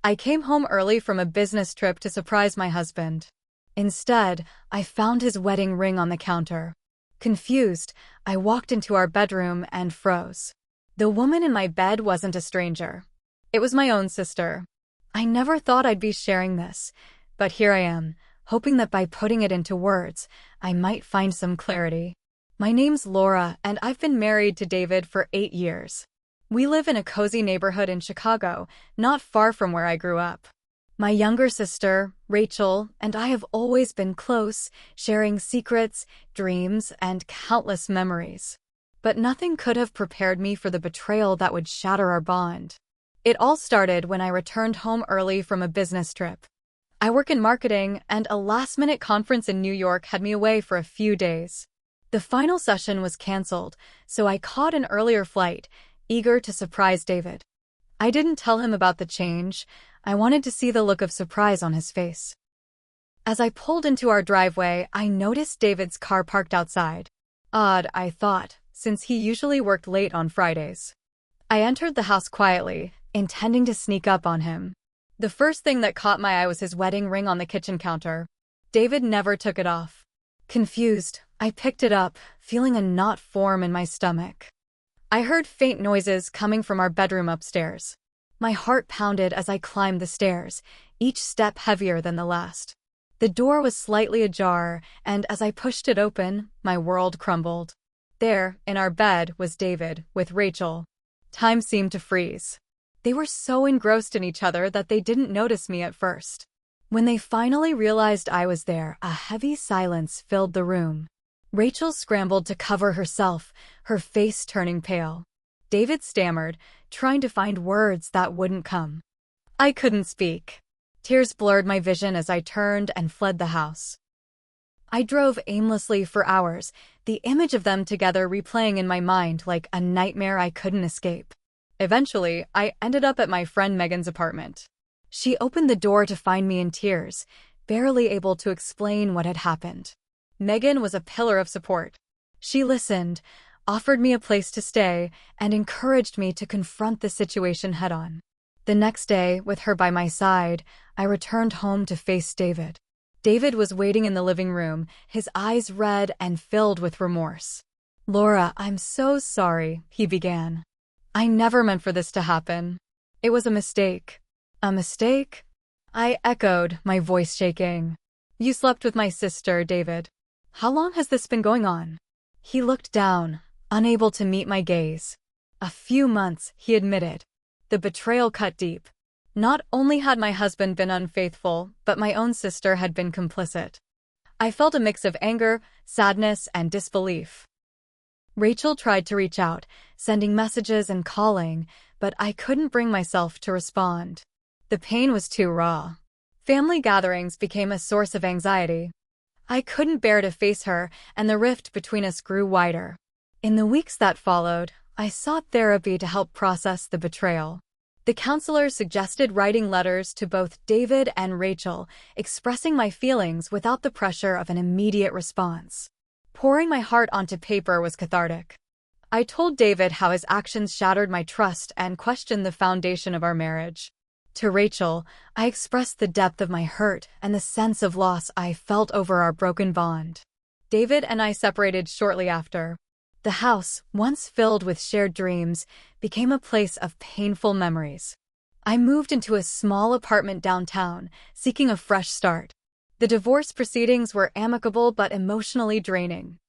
I came home early from a business trip to surprise my husband. Instead, I found his wedding ring on the counter. Confused, I walked into our bedroom and froze. The woman in my bed wasn't a stranger. It was my own sister. I never thought I'd be sharing this, but here I am, hoping that by putting it into words, I might find some clarity. My name's Laura, and I've been married to David for 8 years. We live in a cozy neighborhood in Chicago, not far from where I grew up. My younger sister, Rachel, and I have always been close, sharing secrets, dreams, and countless memories. But nothing could have prepared me for the betrayal that would shatter our bond. It all started when I returned home early from a business trip. I work in marketing, and a last-minute conference in New York had me away for a few days. The final session was canceled, so I caught an earlier flight, eager to surprise David. I didn't tell him about the change. I wanted to see the look of surprise on his face. As I pulled into our driveway, I noticed David's car parked outside. Odd, I thought, since he usually worked late on Fridays. I entered the house quietly, intending to sneak up on him. The first thing that caught my eye was his wedding ring on the kitchen counter. David never took it off. Confused, I picked it up, feeling a knot form in my stomach. I heard faint noises coming from our bedroom upstairs. My heart pounded as I climbed the stairs, each step heavier than the last. The door was slightly ajar, and as I pushed it open, my world crumbled. There, in our bed, was David, with Rachel. Time seemed to freeze. They were so engrossed in each other that they didn't notice me at first. When they finally realized I was there, a heavy silence filled the room. Rachel scrambled to cover herself, her face turning pale. David stammered, trying to find words that wouldn't come. I couldn't speak. Tears blurred my vision as I turned and fled the house. I drove aimlessly for hours, the image of them together replaying in my mind like a nightmare I couldn't escape. Eventually, I ended up at my friend Megan's apartment. She opened the door to find me in tears, barely able to explain what had happened. Megan was a pillar of support. She listened, offered me a place to stay, and encouraged me to confront the situation head-on. The next day, with her by my side, I returned home to face David. David was waiting in the living room, his eyes red and filled with remorse. "Laura, I'm so sorry," he began. "I never meant for this to happen. It was a mistake." "A mistake?" I echoed, my voice shaking. "You slept with my sister, David. How long has this been going on?" He looked down, unable to meet my gaze. "A few months," he admitted. The betrayal cut deep. Not only had my husband been unfaithful, but my own sister had been complicit. I felt a mix of anger, sadness, and disbelief. Rachel tried to reach out, sending messages and calling, but I couldn't bring myself to respond. The pain was too raw. Family gatherings became a source of anxiety. I couldn't bear to face her, and the rift between us grew wider. In the weeks that followed, I sought therapy to help process the betrayal. The counselors suggested writing letters to both David and Rachel, expressing my feelings without the pressure of an immediate response. Pouring my heart onto paper was cathartic. I told David how his actions shattered my trust and questioned the foundation of our marriage. To Rachel, I expressed the depth of my hurt and the sense of loss I felt over our broken bond. David and I separated shortly after. The house, once filled with shared dreams, became a place of painful memories. I moved into a small apartment downtown, seeking a fresh start. The divorce proceedings were amicable but emotionally draining.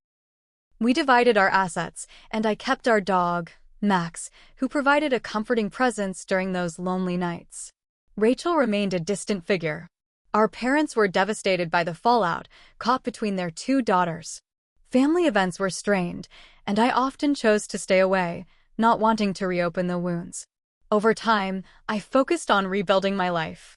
We divided our assets, and I kept our dog, Max, who provided a comforting presence during those lonely nights. Rachel remained a distant figure. Our parents were devastated by the fallout, caught between their 2 daughters. Family events were strained, and I often chose to stay away, not wanting to reopen the wounds. Over time, I focused on rebuilding my life.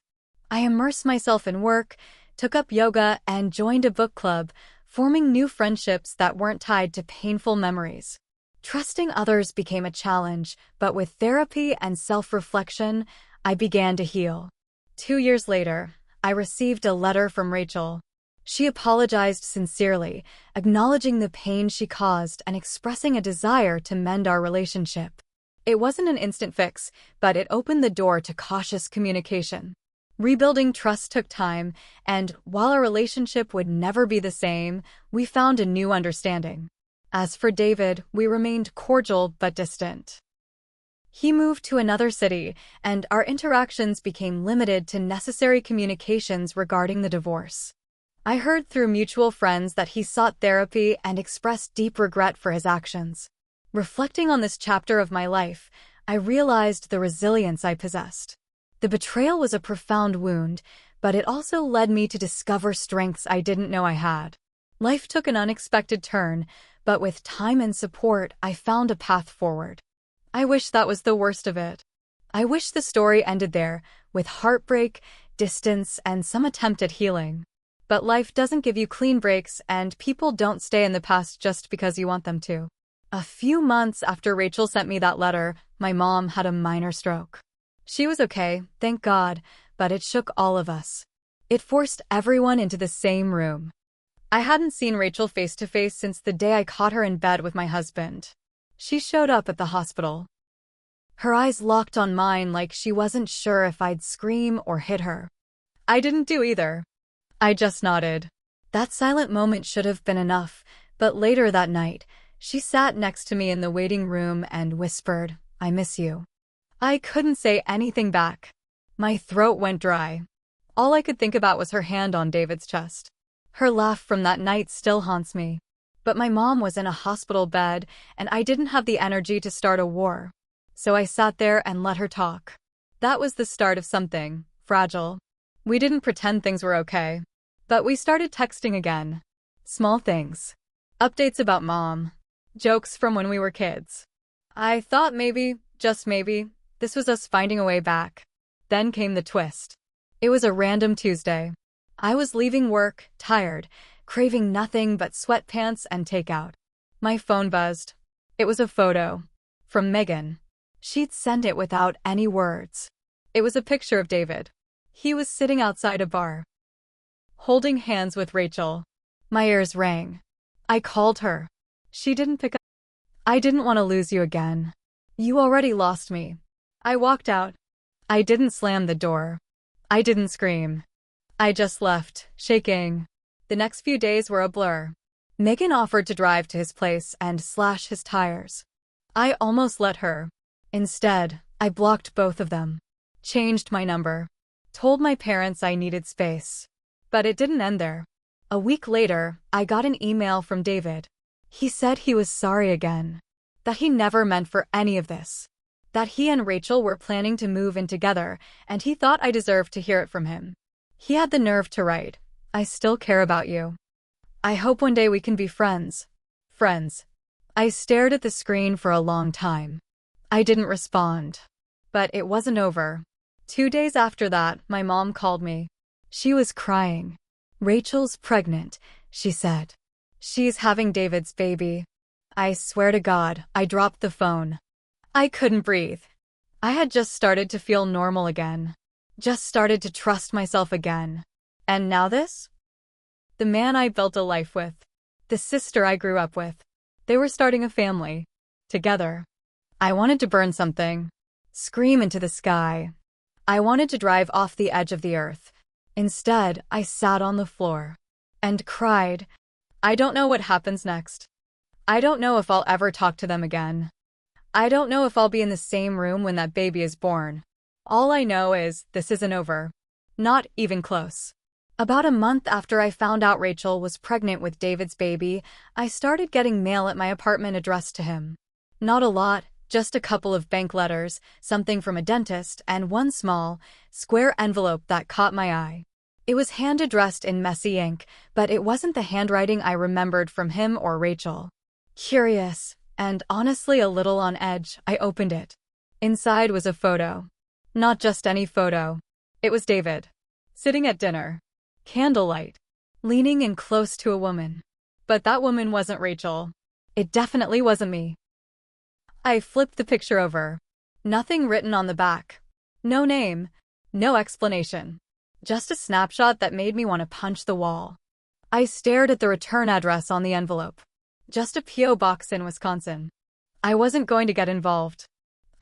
I immersed myself in work, took up yoga, and joined a book club, forming new friendships that weren't tied to painful memories. Trusting others became a challenge, but with therapy and self-reflection, I began to heal. 2 years later, I received a letter from Rachel. She apologized sincerely, acknowledging the pain she caused and expressing a desire to mend our relationship. It wasn't an instant fix, but it opened the door to cautious communication. Rebuilding trust took time, and while our relationship would never be the same, we found a new understanding. As for David, we remained cordial but distant. He moved to another city, and our interactions became limited to necessary communications regarding the divorce. I heard through mutual friends that he sought therapy and expressed deep regret for his actions. Reflecting on this chapter of my life, I realized the resilience I possessed. The betrayal was a profound wound, but it also led me to discover strengths I didn't know I had. Life took an unexpected turn, but with time and support, I found a path forward. I wish that was the worst of it. I wish the story ended there, with heartbreak, distance, and some attempt at healing. But life doesn't give you clean breaks, and people don't stay in the past just because you want them to. A few months after Rachel sent me that letter, my mom had a minor stroke. She was okay, thank God, but it shook all of us. It forced everyone into the same room. I hadn't seen Rachel face to face since the day I caught her in bed with my husband. She showed up at the hospital. Her eyes locked on mine like she wasn't sure if I'd scream or hit her. I didn't do either. I just nodded. That silent moment should have been enough, but later that night, she sat next to me in the waiting room and whispered, "I miss you." I couldn't say anything back. My throat went dry. All I could think about was her hand on David's chest. Her laugh from that night still haunts me. But my mom was in a hospital bed, and I didn't have the energy to start a war. So I sat there and let her talk. That was the start of something fragile. We didn't pretend things were okay. But we started texting again. Small things. Updates about mom. Jokes from when we were kids. I thought maybe, just maybe, this was us finding a way back. Then came the twist. It was a random Tuesday. I was leaving work, tired, craving nothing but sweatpants and takeout. My phone buzzed. It was a photo. From Megan. She'd sent it without any words. It was a picture of David. He was sitting outside a bar, holding hands with Rachel. My ears rang. I called her. She didn't pick up. I didn't want to lose you again. You already lost me. I walked out. I didn't slam the door. I didn't scream. I just left, shaking. The next few days were a blur. Megan offered to drive to his place and slash his tires. I almost let her. Instead, I blocked both of them. Changed my number. Told my parents I needed space. But it didn't end there. A week later, I got an email from David. He said he was sorry again. That he never meant for any of this. That he and Rachel were planning to move in together, and he thought I deserved to hear it from him. He had the nerve to write, "I still care about you. I hope one day we can be friends." Friends. I stared at the screen for a long time. I didn't respond. But it wasn't over. 2 days after that, my mom called me. She was crying. "Rachel's pregnant," she said. "She's having David's baby." I swear to God, I dropped the phone. I couldn't breathe. I had just started to feel normal again. Just started to trust myself again. And now this? The man I built a life with. The sister I grew up with. They were starting a family. Together. I wanted to burn something. Scream into the sky. I wanted to drive off the edge of the earth. Instead, I sat on the floor. And cried. I don't know what happens next. I don't know if I'll ever talk to them again. I don't know if I'll be in the same room when that baby is born. All I know is, this isn't over. Not even close. About a month after I found out Rachel was pregnant with David's baby, I started getting mail at my apartment addressed to him. Not a lot, just a couple of bank letters, something from a dentist, and one small, square envelope that caught my eye. It was hand-addressed in messy ink, but it wasn't the handwriting I remembered from him or Rachel. Curious, and honestly a little on edge, I opened it. Inside was a photo. Not just any photo. It was David. Sitting at dinner. Candlelight. Leaning in close to a woman. But that woman wasn't Rachel. It definitely wasn't me. I flipped the picture over. Nothing written on the back. No name. No explanation. Just a snapshot that made me want to punch the wall. I stared at the return address on the envelope. Just a P.O. box in Wisconsin. I wasn't going to get involved.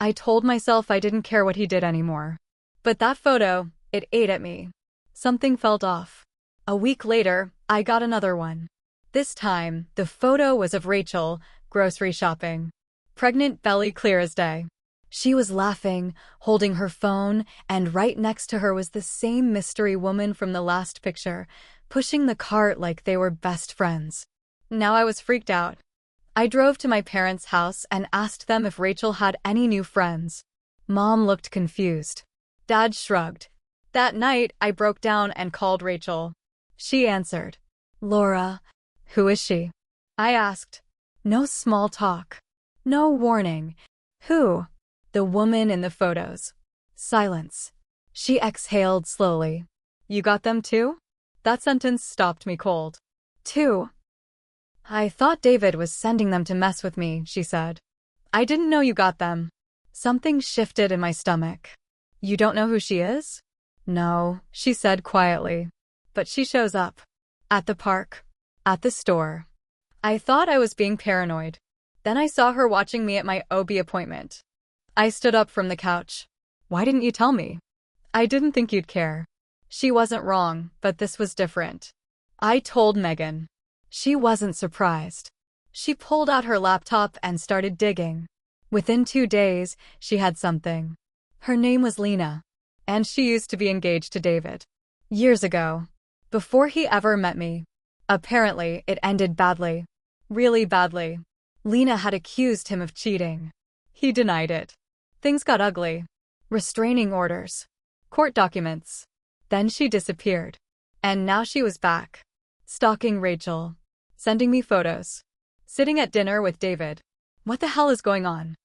I told myself I didn't care what he did anymore. But that photo, it ate at me. Something felt off. A week later, I got another one. This time, the photo was of Rachel, grocery shopping. Pregnant, belly clear as day. She was laughing, holding her phone, and right next to her was the same mystery woman from the last picture, pushing the cart like they were best friends. Now I was freaked out. I drove to my parents' house and asked them if Rachel had any new friends. Mom looked confused. Dad shrugged. That night, I broke down and called Rachel. She answered. Laura. Who is she? I asked. No small talk. No warning. Who? The woman in the photos. Silence. She exhaled slowly. You got them too? That sentence stopped me cold. Two. I thought David was sending them to mess with me, she said. I didn't know you got them. Something shifted in my stomach. You don't know who she is? No, she said quietly. But she shows up. At the park. At the store. I thought I was being paranoid. Then I saw her watching me at my OB appointment. I stood up from the couch. Why didn't you tell me? I didn't think you'd care. She wasn't wrong, but this was different. I told Megan. She wasn't surprised. She pulled out her laptop and started digging. Within 2 days, she had something. Her name was Lena, and she used to be engaged to David. Years ago. Before he ever met me. Apparently, it ended badly. Really badly. Lena had accused him of cheating. He denied it. Things got ugly. Restraining orders. Court documents. Then she disappeared. And now she was back. Stalking Rachel. Sending me photos. Sitting at dinner with David. What the hell is going on?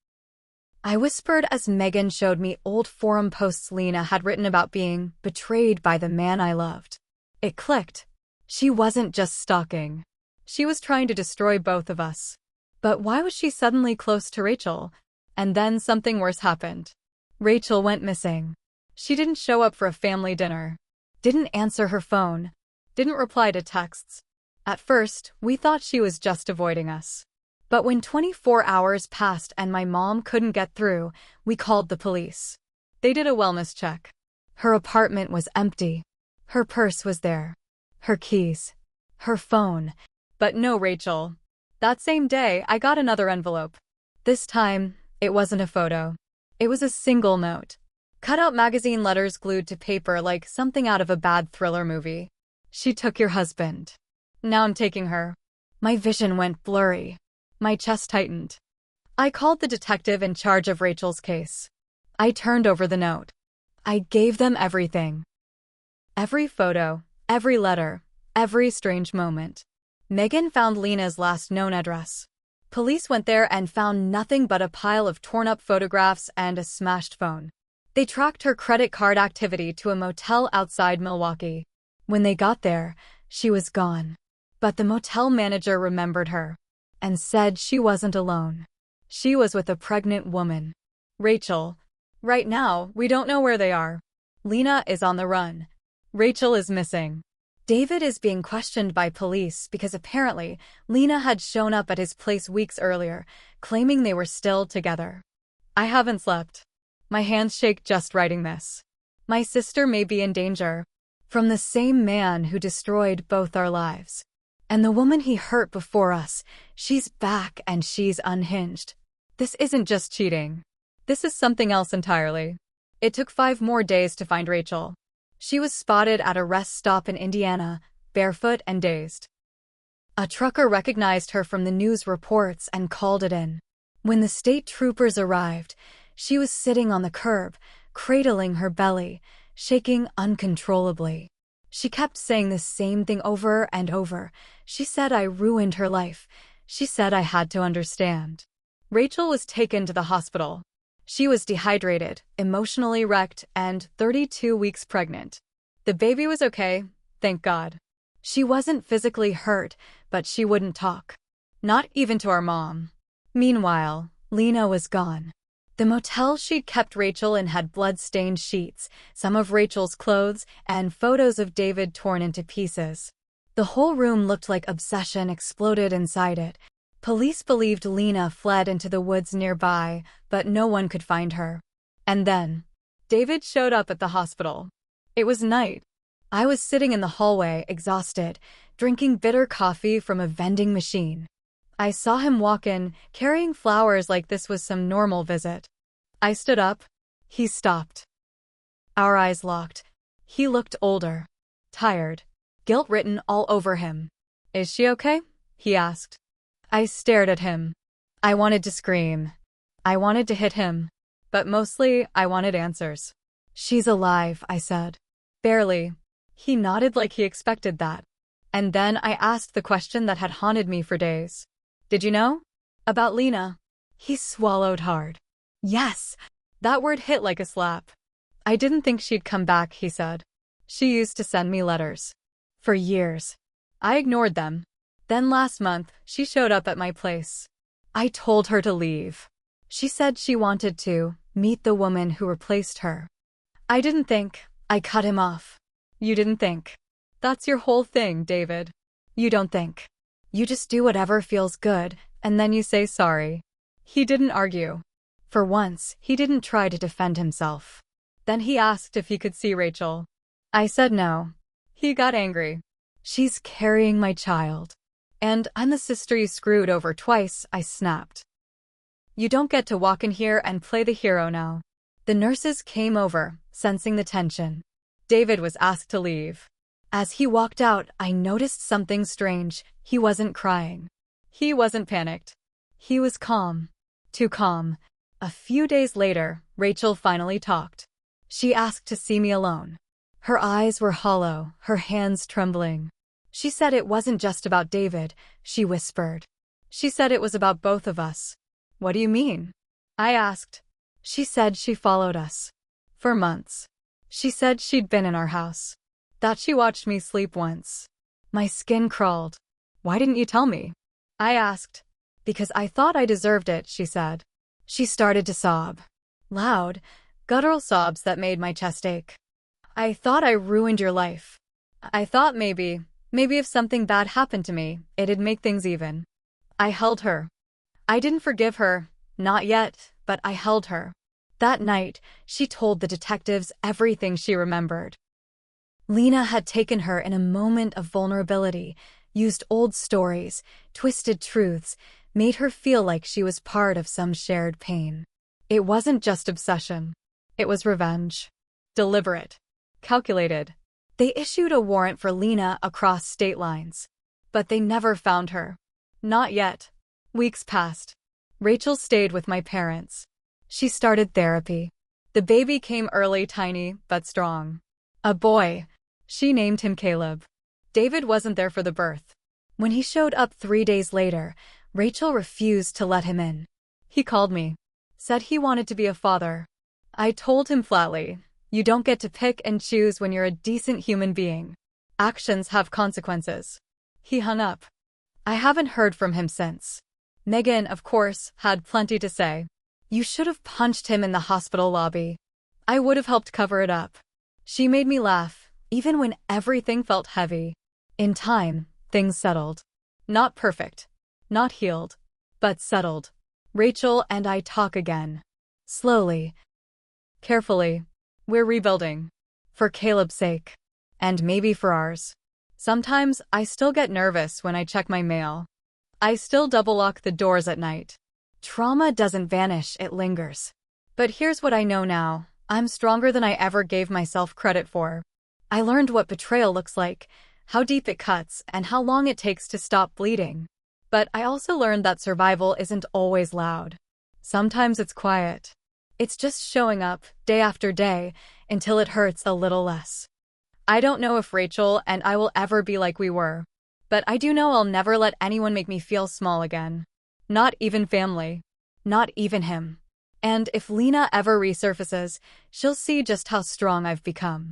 I whispered as Megan showed me old forum posts Lena had written about being betrayed by the man I loved. It clicked. She wasn't just stalking. She was trying to destroy both of us. But why was she suddenly close to Rachel? And then something worse happened. Rachel went missing. She didn't show up for a family dinner. Didn't answer her phone. Didn't reply to texts. At first, we thought she was just avoiding us. But when 24 hours passed and my mom couldn't get through, we called the police. They did a wellness check. Her apartment was empty. Her purse was there. Her keys. Her phone. But no Rachel. That same day, I got another envelope. This time, it wasn't a photo. It was a single note. Cut-out magazine letters glued to paper like something out of a bad thriller movie. She took your husband. Now I'm taking her. My vision went blurry. My chest tightened. I called the detective in charge of Rachel's case. I turned over the note. I gave them everything. Every photo, every letter, every strange moment. Megan found Lena's last known address. Police went there and found nothing but a pile of torn-up photographs and a smashed phone. They tracked her credit card activity to a motel outside Milwaukee. When they got there, she was gone. But the motel manager remembered her and said she wasn't alone. She was with a pregnant woman. Rachel. Right now, we don't know where they are. Lena is on the run. Rachel is missing. David is being questioned by police because apparently Lena had shown up at his place weeks earlier, claiming they were still together. I haven't slept. My hands shake just writing this. My sister may be in danger. From the same man who destroyed both our lives. And the woman he hurt before us, she's back and she's unhinged. This isn't just cheating. This is something else entirely. It took 5 more days to find Rachel. She was spotted at a rest stop in Indiana, barefoot and dazed. A trucker recognized her from the news reports and called it in. When the state troopers arrived, she was sitting on the curb, cradling her belly, shaking uncontrollably. She kept saying the same thing over and over. She said I ruined her life. She said I had to understand. Rachel was taken to the hospital. She was dehydrated, emotionally wrecked, and 32 weeks pregnant. The baby was okay, thank God. She wasn't physically hurt, but she wouldn't talk. Not even to our mom. Meanwhile, Lena was gone. The motel she'd kept Rachel in had blood-stained sheets, some of Rachel's clothes, and photos of David torn into pieces. The whole room looked like obsession exploded inside it. Police believed Lena fled into the woods nearby, but no one could find her. And then, David showed up at the hospital. It was night. I was sitting in the hallway, exhausted, drinking bitter coffee from a vending machine. I saw him walk in, carrying flowers like this was some normal visit. I stood up. He stopped. Our eyes locked. He looked older, tired, guilt written all over him. "Is she okay?" he asked. I stared at him. I wanted to scream. I wanted to hit him. But mostly, I wanted answers. "She's alive," I said. "Barely." He nodded like he expected that. And then I asked the question that had haunted me for days. "Did you know? About Lena?" He swallowed hard. "Yes." That word hit like a slap. "I didn't think she'd come back," he said. "She used to send me letters. For years. I ignored them. Then last month, she showed up at my place. I told her to leave. She said she wanted to meet the woman who replaced her. I didn't think." I cut him off. "You didn't think. That's your whole thing, David. You don't think. You just do whatever feels good, and then you say sorry." He didn't argue. For once, he didn't try to defend himself. Then he asked if he could see Rachel. I said no. He got angry. "She's carrying my child. And I'm the sister you screwed over twice," I snapped. "You don't get to walk in here and play the hero now." The nurses came over, sensing the tension. David was asked to leave. As he walked out, I noticed something strange. He wasn't crying. He wasn't panicked. He was calm. Too calm. A few days later, Rachel finally talked. She asked to see me alone. Her eyes were hollow, her hands trembling. She said it wasn't just about David, she whispered. She said it was about both of us. "What do you mean?" I asked. She said she followed us. For months. She said she'd been in our house. That she watched me sleep once. My skin crawled. "Why didn't you tell me?" I asked. "Because I thought I deserved it," she said. She started to sob. Loud, guttural sobs that made my chest ache. "I thought I ruined your life. I thought maybe if something bad happened to me, it'd make things even." I held her. I didn't forgive her, not yet, but I held her. That night, she told the detectives everything she remembered. Lena had taken her in a moment of vulnerability, used old stories, twisted truths, made her feel like she was part of some shared pain. It wasn't just obsession. It was revenge. Deliberate. Calculated. They issued a warrant for Lena across state lines. But they never found her. Not yet. Weeks passed. Rachel stayed with my parents. She started therapy. The baby came early, tiny, but strong. A boy. She named him Caleb. David wasn't there for the birth. When he showed up 3 days later, Rachel refused to let him in. He called me. Said he wanted to be a father. I told him flatly, "You don't get to pick and choose when you're a decent human being. Actions have consequences." He hung up. I haven't heard from him since. Megan, of course, had plenty to say. "You should have punched him in the hospital lobby. I would have helped cover it up." She made me laugh, even when everything felt heavy. In time, things settled. Not perfect. Not healed. But settled. Rachel and I talk again. Slowly. Carefully. We're rebuilding. For Caleb's sake. And maybe for ours. Sometimes I still get nervous when I check my mail. I still double-lock the doors at night. Trauma doesn't vanish, it lingers. But here's what I know now. I'm stronger than I ever gave myself credit for. I learned what betrayal looks like, how deep it cuts, and how long it takes to stop bleeding. But I also learned that survival isn't always loud. Sometimes it's quiet. It's just showing up, day after day, until it hurts a little less. I don't know if Rachel and I will ever be like we were. But I do know I'll never let anyone make me feel small again. Not even family. Not even him. And if Lena ever resurfaces, she'll see just how strong I've become.